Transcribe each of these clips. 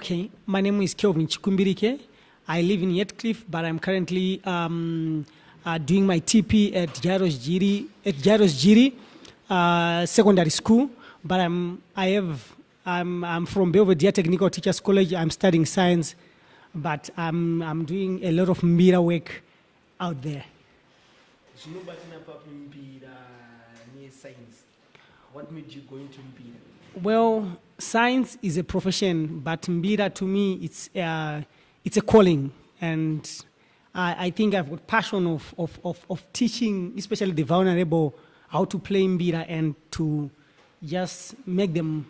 Okay, my name is Kelvin Chikumbirike. I live in Yetcliff, but I'm currently doing my TP at Jairus Giri Secondary School. But I'm from Belvedere Technical Teachers College. I'm studying science, but I'm doing a lot of Mbira work out there. Science. What made you go into Mbira? Well, science is a profession, but Mbira to me it's a calling, and I think I've got passion of teaching, especially the vulnerable, how to play Mbira and to just make them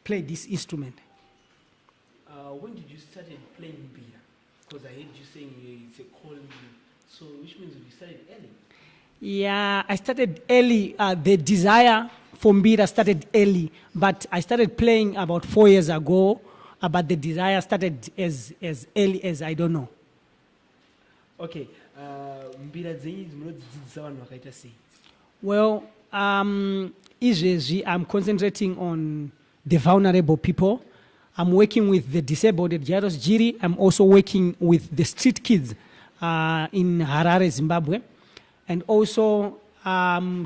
play this instrument. When did you start playing Mbira? Because I heard you saying it's a calling. So which means you started early? Yeah, I started early. The desire for Mbira started early, but I started playing about 4 years ago. But the desire started as early as I don't know. Okay, Mbira zenyu dzinodzidzisa vanhu vakaita sei? Well, I'm concentrating on the vulnerable people. I'm working with the disabled at Jairus Giri. I'm also working with the street kids in Harare, Zimbabwe. And also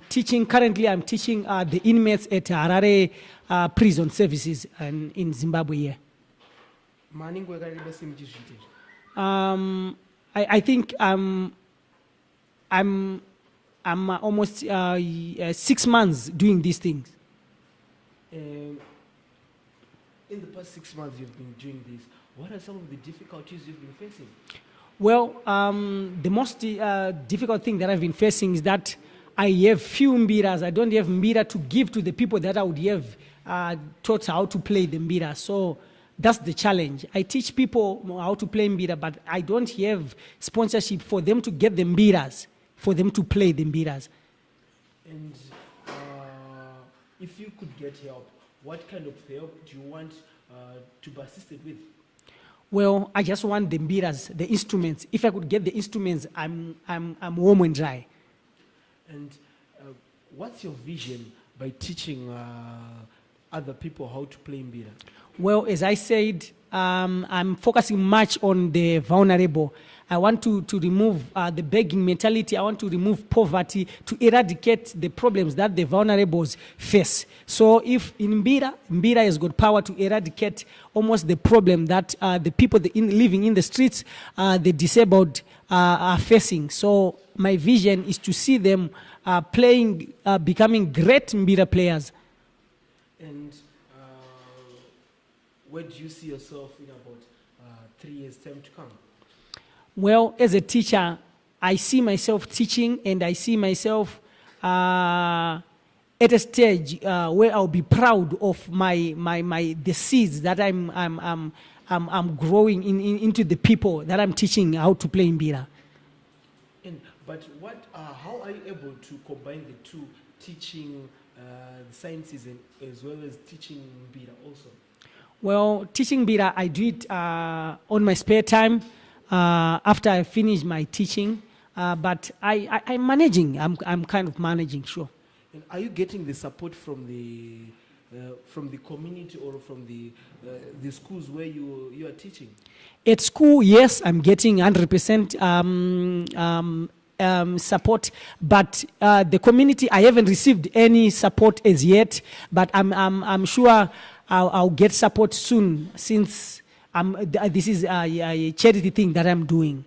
teaching, currently I'm teaching the inmates at Harare prison services in Zimbabwe here. I think I'm almost 6 months doing these things. In the past 6 months you've been doing this, what are some of the difficulties you've been facing? Well, the most difficult thing that I've been facing is that I have few Mbiras. I don't have Mbira to give to the people that I would have taught how to play the Mbira. So that's the challenge. I teach people how to play Mbira, but I don't have sponsorship for them to get the Mbiras, for them to play the Mbiras. And if you could get help, what kind of help do you want to be assisted with? Well, I just want the Mbiras, the instruments. If I could get the instruments, I'm warm and dry. And what's your vision by teaching other people how to play Mbira? Well, as I said, I'm focusing much on the vulnerable. I want to remove the begging mentality. I want to remove poverty, to eradicate the problems that the vulnerables face. So if in Mbira has got power to eradicate almost the problem that the people living in the streets, the disabled are facing. So my vision is to see them playing, becoming great Mbira players. And where do you see yourself in about 3 years' time to come? Well, as a teacher, I see myself teaching, and I see myself at a stage where I'll be proud of the seeds that I'm growing into the people that I'm teaching how to play Mbira. But how are you able to combine the two, teaching the sciences as well as teaching Mbira also? Well, teaching Mbira, I do it on my spare time. After I finish my teaching, but I'm managing. I'm kind of managing, sure. And are you getting the support from the community or from the schools where you are teaching? At school, yes, I'm getting 100% support, but the community, I haven't received any support as yet. But I'm sure I'll get support soon, since this is a charity thing that I'm doing.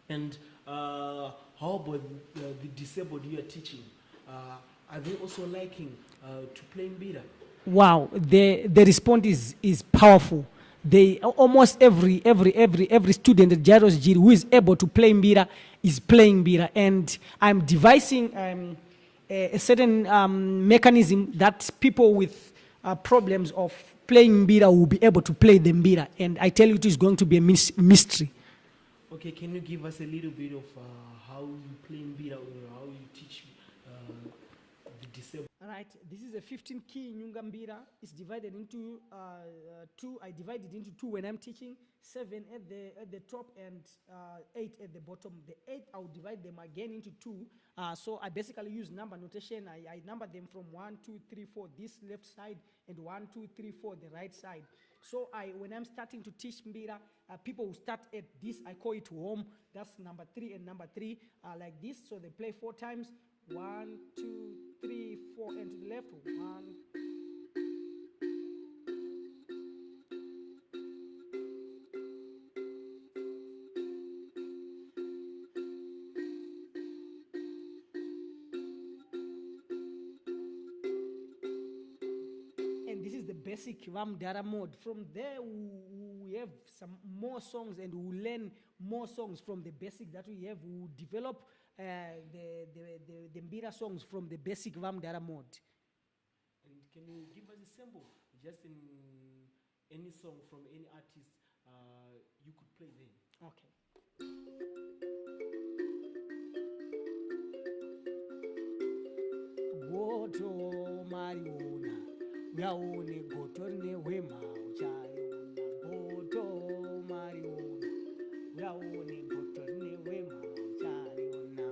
And how about the disabled you are teaching? Are they also liking to play Mbira? Wow, the response is powerful. They almost every student at Jairus Giri who is able to play Mbira is playing Mbira, and I'm devising a certain mechanism that people with problems of playing Mbira will be able to play the Mbira, and I tell you it is going to be a mystery. Okay, can you give us a little bit of how you play Mbira or how you teach the disabled? All right, this is a 15-key Nyunga Mbira. It's divided into two. I divide it into two when I'm teaching, 7 at the top and 8 at the bottom. The 8, I'll divide them again into 2. So I basically use number notation. I number them from 1, 2, 3, 4, this left side, and 1, 2, 3, 4, the right side. So when I'm starting to teach mbira, people will start at this. I call it home. That's number 3 and number 3 like this. So they play 4 times. 1, 2, 3, 4, and to the left. 1. And this is the basic Vamdara mode. From there, we have some more songs, and we'll learn more songs from the basic that we have. We'll develop the mbira songs from the basic Vamdara mode. And can you give us a sample, just in any song from any artist you could play then? Okay. Goto mariona, uyaone goto rine wema uchaiona. Goto mariona, uyaone goto rine wema uchaiona.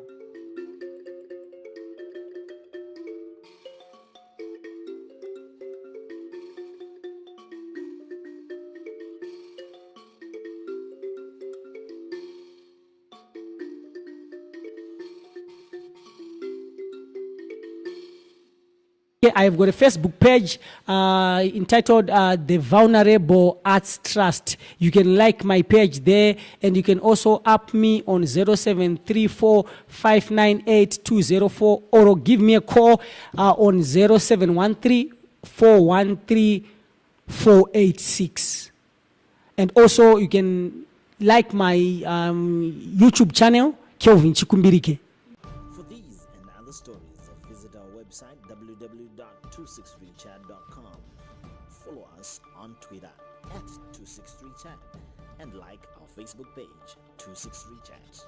I've got a Facebook page entitled The Vulnerable Arts Trust. You can like my page there, and you can also app me on 0734-598-204, or give me a call on 0713-413-486. And also you can like my YouTube channel, Kelvin Chikumbirike. For these and other stories, visit our website www.263chat.com. Follow us on Twitter @263chat and like our Facebook page 263chat.